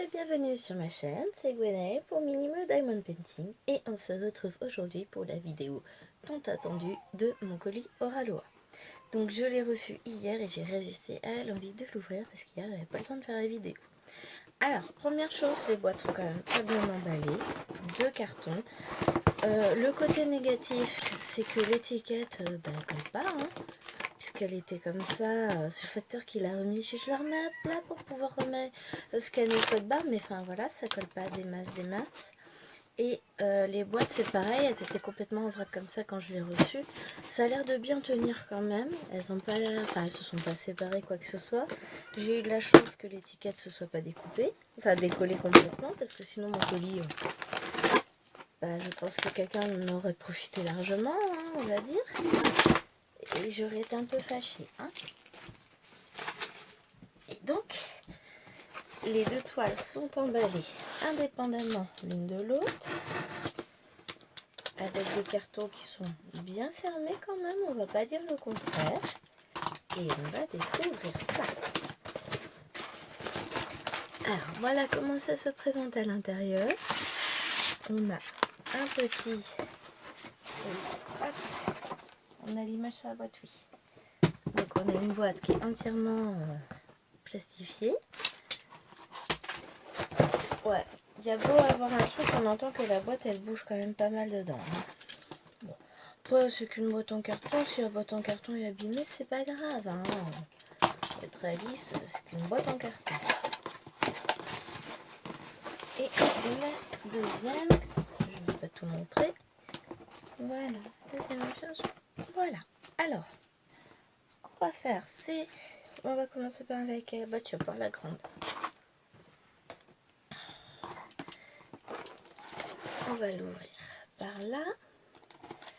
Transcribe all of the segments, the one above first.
et bienvenue sur ma chaîne, c'est Gwenaëlle pour Minimal Diamond Painting et on se retrouve aujourd'hui pour la vidéo tant attendue de mon colis Oraloa. Donc je l'ai reçu hier et j'ai résisté à l'envie de l'ouvrir parce qu'hier j'avais pas le temps de faire la vidéo. Alors première chose, les boîtes sont quand même très bien emballées, 2 cartons. Le côté négatif c'est que l'étiquette elle colle pas, puisqu'elle était comme ça, c'est le facteur qui l'a remis. Je la remets à plat pour pouvoir scanner le code barre, mais enfin voilà, ça colle pas des masses. Et les boîtes c'est pareil, elles étaient complètement en vrac comme ça quand je l'ai reçue. Ça a l'air de bien tenir quand même, elles ont pas l'air, enfin elles se sont pas séparées quoi que ce soit. J'ai eu de la chance que l'étiquette se soit pas découpée, enfin décollée complètement, parce que sinon mon colis, je pense que quelqu'un en aurait profité largement, on va dire. Et j'aurais été un peu fâchée. Et donc, les 2 toiles sont emballées indépendamment l'une de l'autre, avec des cartons qui sont bien fermés quand même, on va pas dire le contraire. Et on va découvrir ça. Alors, voilà comment ça se présente à l'intérieur. On a un petit... Hop, on a l'image sur la boîte, oui. Donc on a une boîte qui est entièrement plastifiée. Ouais, il y a beau avoir un truc, on entend que la boîte elle bouge quand même pas mal dedans. Bon. Après c'est qu'une boîte en carton, si la boîte en carton est abîmée, c'est pas grave. Être réaliste, c'est qu'une boîte en carton. Et la deuxième, je ne vais pas tout montrer. Voilà, deuxième chose. Voilà. Alors, ce qu'on va faire, c'est... On va commencer par par la grande. On va l'ouvrir par là.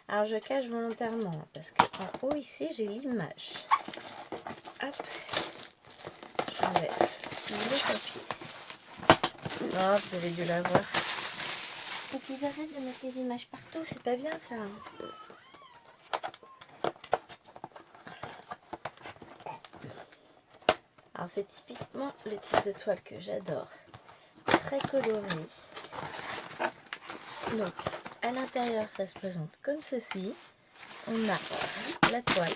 Alors je cache volontairement parce qu'en haut ici j'ai l'image. Hop, j'enlève le papier. Oh, vous avez dû la voir. Faut qu'ils arrêtent de mettre les images partout, c'est pas bien ça. Alors c'est typiquement le type de toile que j'adore. Très coloré. Donc à l'intérieur ça se présente comme ceci. On a la toile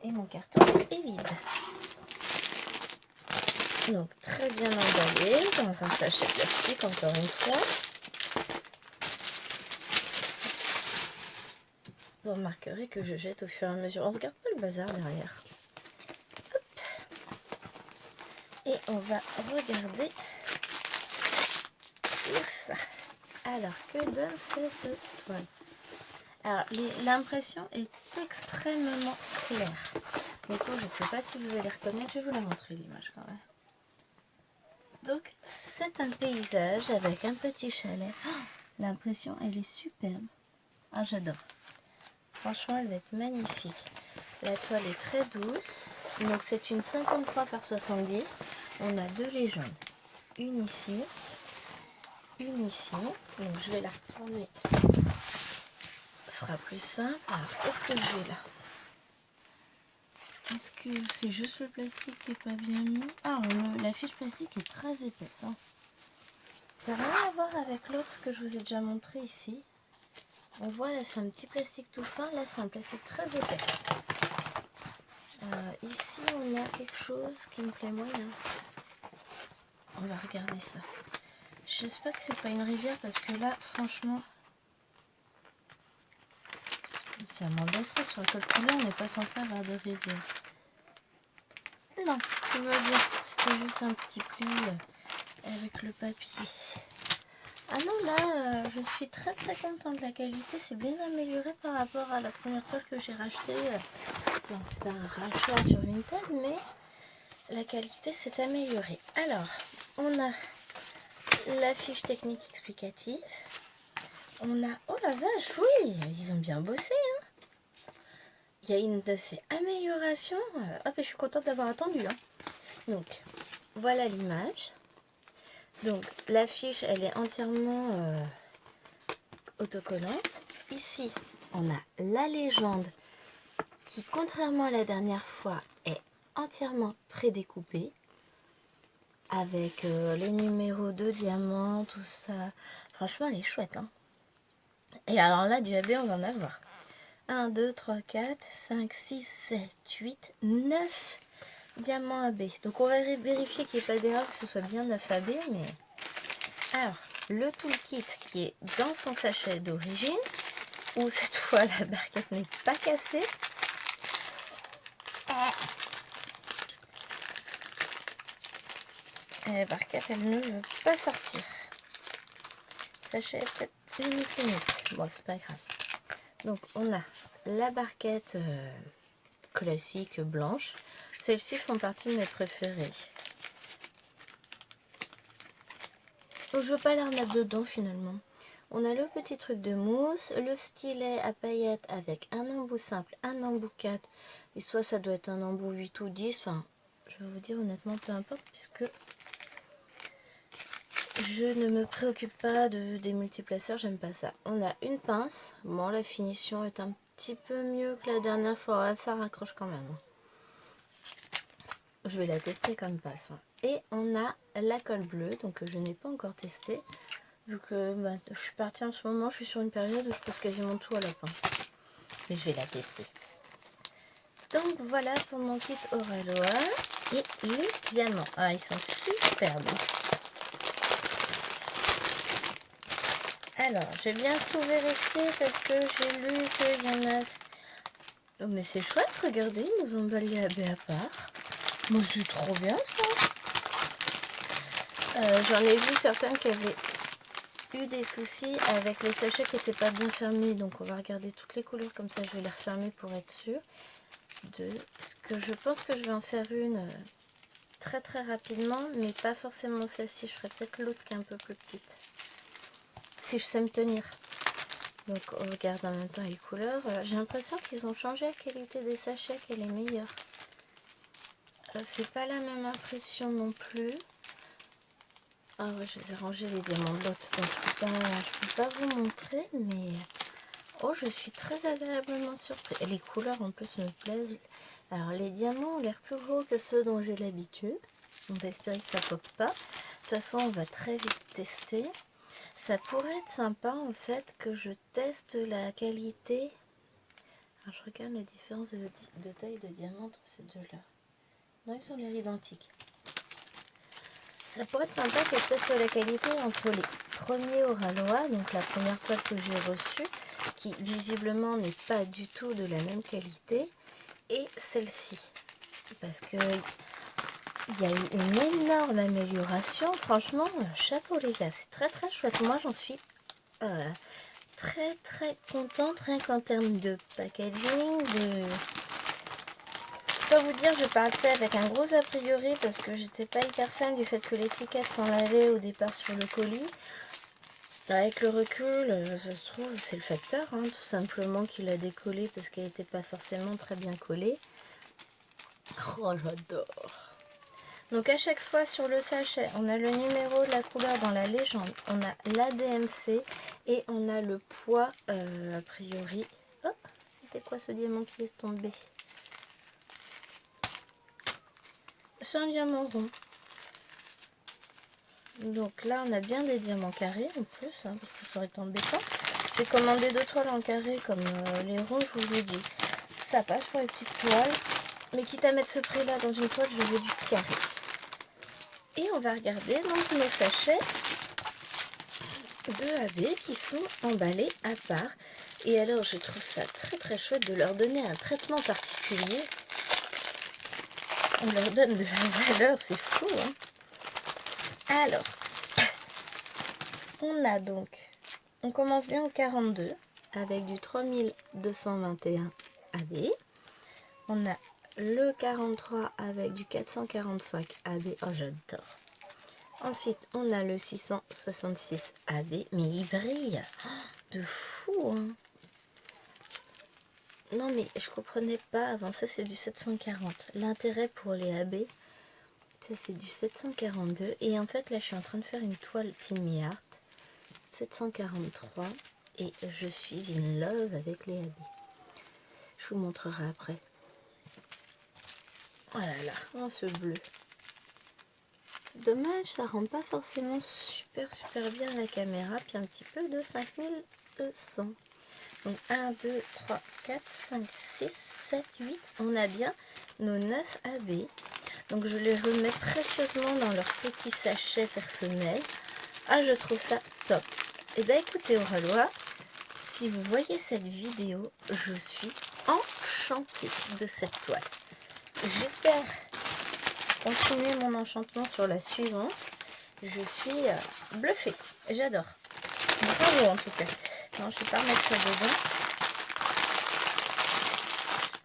et mon carton est vide. Donc très bien emballé dans un sachet plastique encore une fois. Vous remarquerez que je jette au fur et à mesure. On regarde pas le bazar derrière. Hop. Et on va regarder tout ça. Alors que donne cette toile? Alors l'impression est extrêmement claire. Donc je ne sais pas si vous allez reconnaître. Je vais vous la montrer l'image quand même. Donc c'est un paysage avec un petit chalet. Oh, l'impression elle est superbe. Ah j'adore. Franchement elle va être magnifique. La toile est très douce. Donc c'est une 53 par 70. On a 2 légendes. Une ici. Une ici. Donc je vais la retourner. Ce sera plus simple. Alors qu'est-ce que j'ai là? Est-ce que c'est juste le plastique qui n'est pas bien mis? Ah, la fiche plastique est très épaisse. Ça n'a rien à voir avec l'autre que je vous ai déjà montré ici. On voit là c'est un petit plastique tout fin. Là c'est un plastique très épais. Ici on a quelque chose qui me plaît moyen. On va regarder ça. J'espère que c'est pas une rivière parce que là franchement ça m'embêterait sur le col couleur, on n'est pas censé avoir de rivière. Non, tout va bien. C'était juste un petit pli avec le papier. Ah non, là je suis très contente de la qualité. C'est bien amélioré par rapport à la première toile que j'ai rachetée. Bon, c'est un rachat sur Vinted, mais la qualité s'est améliorée. Alors, on a la fiche technique explicative. On a... Oh la vache, oui, ils ont bien bossé. Il y a une de ces améliorations. Hop, je suis contente d'avoir attendu. Donc, voilà l'image. Donc, la fiche, elle est entièrement autocollante. Ici, on a la légende qui, contrairement à la dernière fois, est entièrement prédécoupée avec les numéros de diamants, tout ça. Franchement, elle est chouette. Hein. Et alors là, du AB, on va en avoir 1, 2, 3, 4, 5, 6, 7, 8, 9 diamants AB. Donc on va vérifier qu'il n'y ait pas d'erreur, que ce soit bien 9 AB. Mais alors, le toolkit qui est dans son sachet d'origine, où cette fois la barquette n'est pas cassée. Et la barquette, elle ne veut pas sortir. Sachet peut-être unique. Bon, c'est pas grave. Donc on a la barquette classique blanche. Celles-ci font partie de mes préférées. Je veux pas l'arnaque dedans finalement. On a le petit truc de mousse, le stylet à paillettes avec un embout simple, un embout 4. Et soit ça doit être un embout 8 ou 10. Enfin, je vais vous dire honnêtement, peu importe, puisque je ne me préoccupe pas des multiplaceurs, j'aime pas ça. On a une pince. Bon, la finition est un petit peu mieux que la dernière fois. Ça raccroche quand même. Je vais la tester comme pince. Et on a la colle bleue, donc je n'ai pas encore testé. Vu que je suis partie en ce moment, je suis sur une période où je pose quasiment tout à la pince. Mais je vais la tester. Donc voilà pour mon kit Oraloa. Et les diamants. Ah, ils sont superbes. Alors, j'ai bien tout vérifié parce que j'ai lu qu'il y en a... Oh, mais c'est chouette, regardez, ils nous ont emballé à AB à part. Moi, c'est trop bien ça. J'en ai vu certaines qui avaient eu des soucis avec les sachets qui n'étaient pas bien fermés. Donc, on va regarder toutes les couleurs comme ça. Je vais les refermer pour être sûre. Parce que je pense que je vais en faire une très très rapidement, mais pas forcément celle-ci. Je ferai peut-être l'autre qui est un peu plus petite. Si je sais me tenir. Donc on regarde en même temps les couleurs. J'ai l'impression qu'ils ont changé la qualité des sachets, qu'elle est meilleure. C'est pas la même impression non plus. Ah ouais, je les ai rangés les diamants de l'autre, donc je peux pas vous montrer, mais oh, je suis très agréablement surprise. Et les couleurs en plus me plaisent. Alors les diamants ont l'air plus gros que ceux dont j'ai l'habitude. On va espérer que ça pop pas. De toute façon, on va très vite tester. Ça pourrait être sympa en fait que je teste la qualité. Alors je regarde la différence de taille de diamant entre ces deux-là. Non, ils ont l'air identiques. Ça pourrait être sympa que je teste la qualité entre les premiers Oraloa, donc la première toile que j'ai reçue, qui visiblement n'est pas du tout de la même qualité, et celle-ci. Parce que il y a eu une énorme amélioration. Franchement, chapeau les gars, c'est très très chouette. Moi j'en suis très très contente, rien qu'en termes de packaging, Je peux vous dire, je partais avec un gros a priori parce que j'étais pas hyper fan du fait que l'étiquette s'en allait au départ sur le colis. Avec le recul, ça se trouve, c'est le facteur, hein, tout simplement, qui l'a décollé parce qu'elle n'était pas forcément très bien collée. Oh, j'adore! Donc à chaque fois sur le sachet, on a le numéro de la couleur dans la légende, on a l'ADMC et on a le poids a priori. Oh, c'était quoi ce diamant qui est tombé? C'est un diamant rond. Donc là on a bien des diamants carrés en plus, hein, parce que ça aurait été embêtant. J'ai commandé 2 toiles en carré comme les ronds, je vous ai dit. Ça passe pour les petites toiles. Mais quitte à mettre ce prix là dans une toile, je veux du carré. Et on va regarder donc nos sachets de AB qui sont emballés à part. Et alors je trouve ça très très chouette de leur donner un traitement particulier. On leur donne de la valeur, c'est fou, hein. Alors, on commence bien au 42 avec du 3221 AB. On a le 43 avec du 445 AB. Oh, j'adore. Ensuite, on a le 666 AB, mais il brille. De fou, hein. Non, mais je comprenais pas avant. Ça, c'est du 740. L'intérêt pour les AB, ça, c'est du 742. Et en fait, là, je suis en train de faire une toile Team Art 743. Et je suis in love avec les AB. Je vous montrerai après. Oh là là, oh, ce bleu. Dommage, ça rend pas forcément super bien la caméra, puis un petit peu de 5200. Donc 1, 2, 3, 4, 5, 6, 7, 8. On a bien nos 9 AB. Donc je les remets précieusement dans leur petit sachet personnel. Ah, je trouve ça top. Et bien écoutez, Oralois, si vous voyez cette vidéo, je suis enchantée de cette toile. J'espère continuer mon enchantement sur la suivante. Je suis bluffée. J'adore. Bravo en tout cas. Non, je ne vais pas remettre ça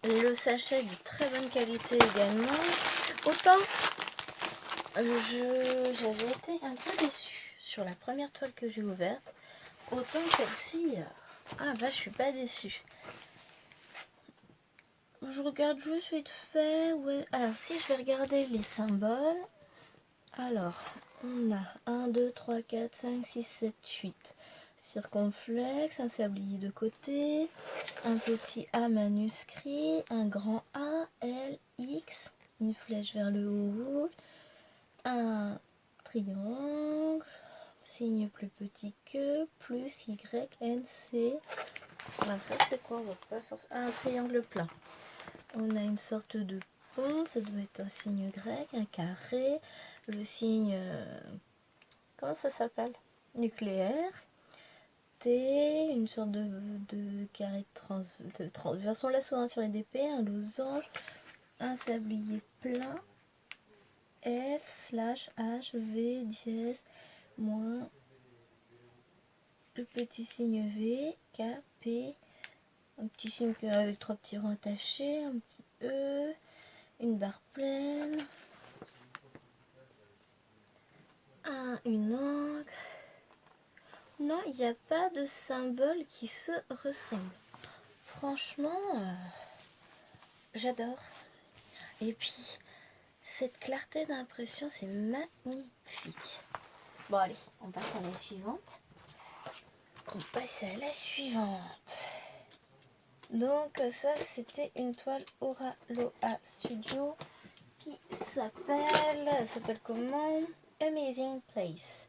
dedans. Le sachet de très bonne qualité également. Autant j'avais été un peu déçue sur la première toile que j'ai ouverte. Autant celle-ci, ah bah je suis pas déçue. Je regarde juste vite fait. Ouais. Alors si je vais regarder les symboles. Alors, on a 1, 2, 3, 4, 5, 6, 7, 8. Circonflexe, un sablier de côté, un petit A manuscrit, un grand A, L, X, une flèche vers le haut, un triangle, signe plus petit que, plus Y, N, C. Alors ça c'est quoi? On voit pas forcément. Un triangle plat. On a une sorte de pont, ça doit être un signe grec, un carré, le signe, comment ça s'appelle? Nucléaire. T, une sorte de carré de transverse. On l'a souvent sur les DP, un losange, un sablier plein, F, slash, H, V, dièse, moins, le petit signe V, K, P, un petit signe avec 3 petits rangs attachés, un petit E, une barre pleine, une encre. Non, il n'y a pas de symbole qui se ressemble. Franchement, j'adore. Et puis, cette clarté d'impression, c'est magnifique. Bon, allez, on passe à la suivante. Donc, ça, c'était une toile Oraloa Studio qui s'appelle comment? Amazing Place.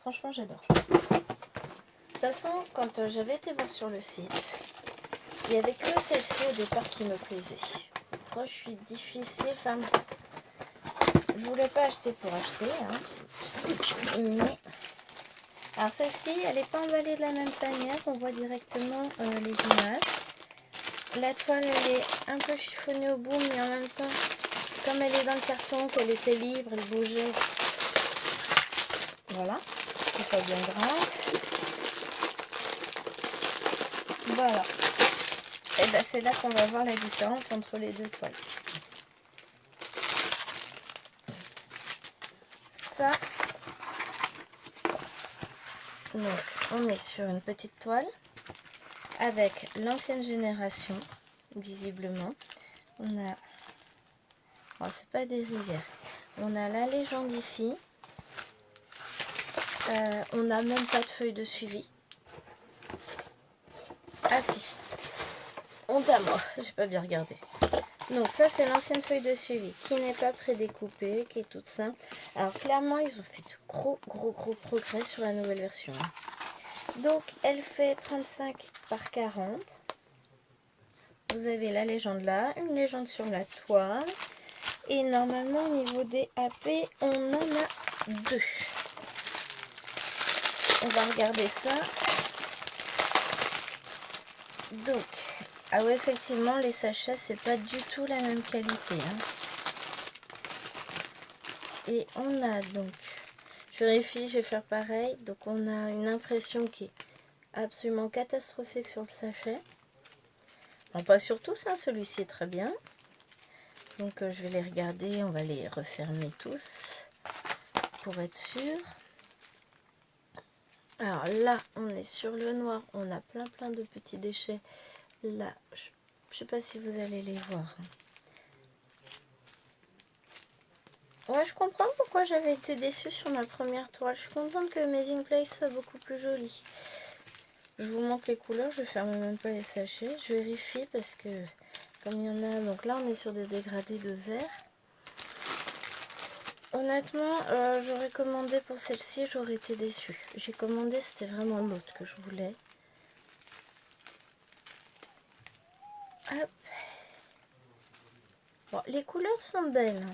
Franchement, j'adore. De toute façon, quand j'avais été voir sur le site, il n'y avait que celle-ci au départ qui me plaisait. Moi, je suis difficile. Enfin, je voulais pas acheter pour acheter. Hein. Mais... Alors, celle-ci, elle n'est pas emballée de la même manière. On voit directement les images. La toile, elle est un peu chiffonnée au bout, mais en même temps, comme elle est dans le carton, qu'elle était libre, elle bougeait. Voilà. C'est pas bien grave. Voilà. Et ben c'est là qu'on va voir la différence entre les deux toiles. Ça, donc on est sur une petite toile avec l'ancienne génération, visiblement. On a, oh, c'est pas des rivières. On a la légende ici. On n'a même pas de feuille de suivi. Ah si. Honte à moi, j'ai pas bien regardé. Donc ça c'est l'ancienne feuille de suivi qui n'est pas prédécoupée, qui est toute simple. Alors clairement ils ont fait de gros progrès sur la nouvelle version. Donc elle fait 35 par 40. Vous avez la légende là, une légende sur la toile. Et normalement au niveau des AP on en a 2. On va regarder ça. Donc, ah ouais, effectivement, les sachets, c'est pas du tout la même qualité. Hein. Et on a donc, je vérifie, je vais faire pareil. Donc, on a une impression qui est absolument catastrophique sur le sachet. Non, pas sur tous, hein, celui-ci est très bien. Donc, je vais les regarder, on va les refermer tous pour être sûr. Alors là, on est sur le noir, on a plein de petits déchets. Là, je sais pas si vous allez les voir. Ouais, je comprends pourquoi j'avais été déçue sur ma première toile. Je suis contente que Amazing Place soit beaucoup plus jolie. Je vous montre les couleurs, je ferme même pas les sachets. Je vérifie parce que comme il y en a... Donc là, on est sur des dégradés de vert. honnêtement, j'aurais commandé pour celle-ci, j'aurais été déçue. J'ai commandé, c'était vraiment l'autre que je voulais. Hop. Bon, les couleurs sont belles.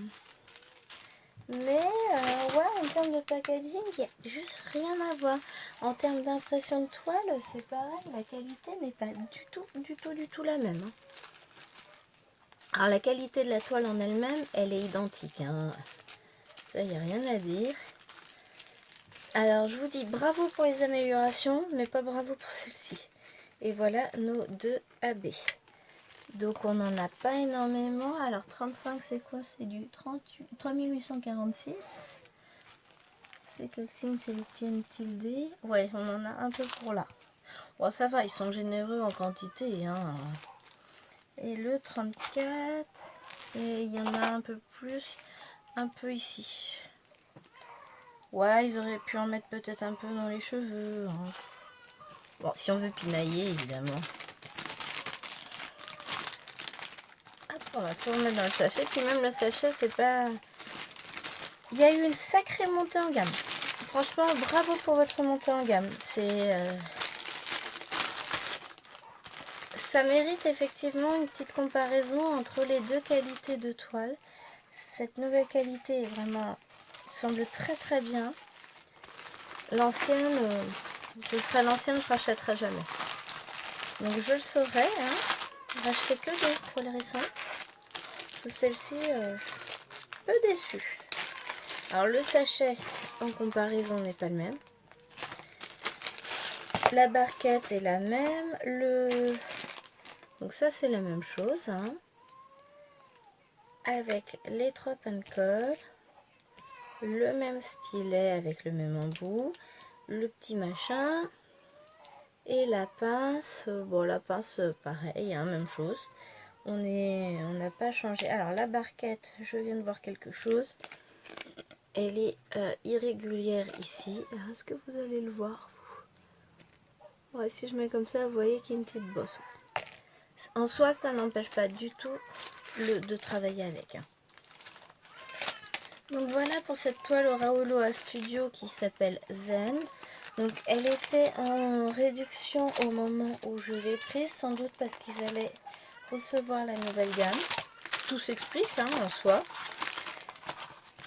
Mais, ouais, en termes de packaging, il n'y a juste rien à voir. En termes d'impression de toile, c'est pareil, la qualité n'est pas du tout la même. Alors, la qualité de la toile en elle-même, elle est identique. Hein. Ça, il n'y a rien à dire. Alors, je vous dis bravo pour les améliorations, mais pas bravo pour celle-ci. Et voilà nos deux AB. Donc, on n'en a pas énormément. Alors, 35, c'est quoi? C'est du 3846. C'est quel signe? C'est le tilde. Ouais, on en a un peu pour là. Bon, ça va, ils sont généreux en quantité. Hein. Et le 34, il y en a un peu plus, un peu ici. Ouais, ils auraient pu en mettre peut-être un peu dans les cheveux. Hein. Bon, si on veut pinailler, évidemment. Hop, on va tout remettre dans le sachet. Puis même le sachet, c'est pas... Il y a eu une sacrée montée en gamme. Franchement, bravo pour votre montée en gamme. Ça mérite effectivement une petite comparaison entre les deux qualités de toile. Cette nouvelle qualité est vraiment... semble très bien. L'ancienne, ce sera l'ancienne, je ne rachèterai jamais. Donc je le saurai, hein. Racheter que des toiles récentes. Celle-ci, un peu déçue. Alors le sachet en comparaison n'est pas le même. La barquette est la même. Donc ça c'est la même chose. Hein. Avec les 3 pancol. Le même stylet avec le même embout. Le petit machin. Et la pince. Bon la pince pareil, hein, même chose. On n'a pas changé. Alors la barquette, je viens de voir quelque chose. Elle est irrégulière ici. Est-ce que vous allez le voir? Ouais, si je mets comme ça, vous voyez qu'il y a une petite bosse. En soi, ça n'empêche pas du tout de travailler avec. Hein. Donc voilà pour cette toile au Raoloa Studio qui s'appelle Zen. Donc elle était en réduction au moment où je l'ai prise, sans doute parce qu'ils allaient recevoir la nouvelle gamme. Tout s'explique hein, en soi.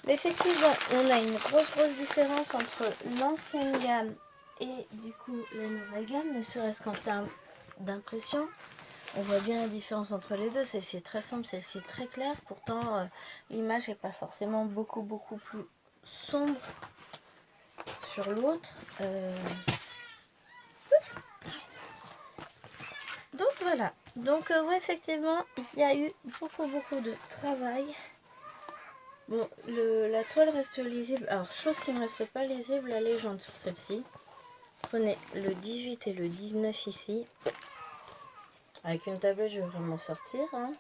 Mais effectivement, on a une grosse différence entre l'ancienne gamme et du coup la nouvelle gamme, ne serait-ce qu'en termes d'impression. On voit bien la différence entre les deux. Celle-ci est très sombre, celle-ci est très claire. Pourtant, l'image n'est pas forcément beaucoup plus sombre sur l'autre. Donc voilà. Donc ouais, effectivement, il y a eu beaucoup de travail. Bon, la toile reste lisible. Alors, chose qui ne reste pas lisible, la légende sur celle-ci. Prenez le 18 et le 19 ici. Avec une tablette, je vais vraiment sortir. Hein.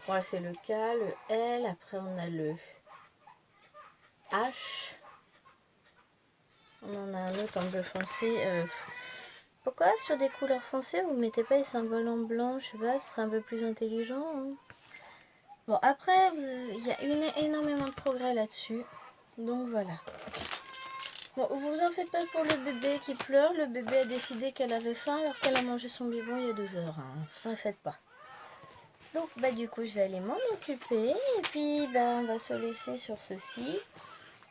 Voilà, c'est le K, le L. Après, on a le H. On en a un autre en bleu foncé. Pourquoi sur des couleurs foncées, vous ne mettez pas les symboles en blanc? Je sais pas, ce serait un peu plus intelligent. Hein. Bon, après, il y a énormément de progrès là-dessus. Donc, voilà. Bon, vous en faites pas pour le bébé qui pleure. Le bébé a décidé qu'elle avait faim alors qu'elle a mangé son biberon il y a 2 heures. Hein. Vous en faites pas. Donc, bah, du coup, je vais aller m'en occuper. Et puis, bah, on va se laisser sur ceci.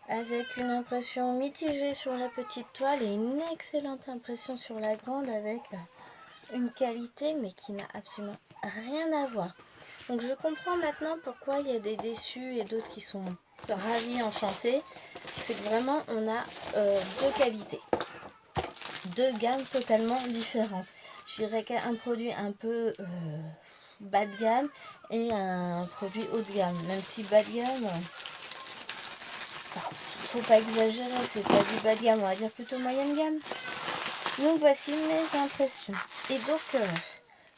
Avec une impression mitigée sur la petite toile et une excellente impression sur la grande avec une qualité mais qui n'a absolument rien à voir. Donc, je comprends maintenant pourquoi il y a des déçus et d'autres qui sont ravis, enchantés. C'est que vraiment, on a deux qualités. Deux gammes totalement différentes. Je dirais qu'un produit un peu bas de gamme et un produit haut de gamme. Même si bas de gamme, faut pas exagérer, c'est pas du bas de gamme, on va dire plutôt moyenne gamme. Donc voici mes impressions. Et donc,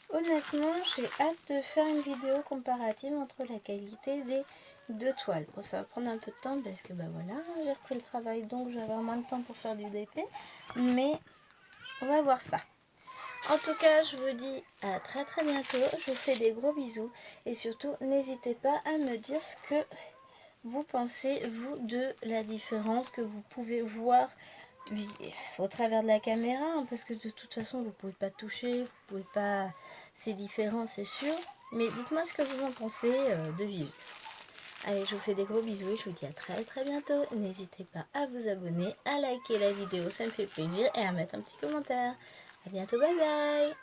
honnêtement, j'ai hâte de faire une vidéo comparative entre la qualité des deux toiles. Bon, ça va prendre un peu de temps parce que bah voilà, j'ai repris le travail donc je vais avoir moins de temps pour faire du DP. Mais on va voir ça. En tout cas, je vous dis à très bientôt. Je vous fais des gros bisous. Et surtout, n'hésitez pas à me dire ce que vous pensez, vous, de la différence que vous pouvez voir au travers de la caméra, hein, parce que de toute façon, vous pouvez pas toucher, vous pouvez pas... C'est différent, c'est sûr. Mais dites-moi ce que vous en pensez de visu. Allez, je vous fais des gros bisous et je vous dis à très très bientôt. N'hésitez pas à vous abonner, à liker la vidéo, ça me fait plaisir, et à mettre un petit commentaire. À bientôt, bye bye.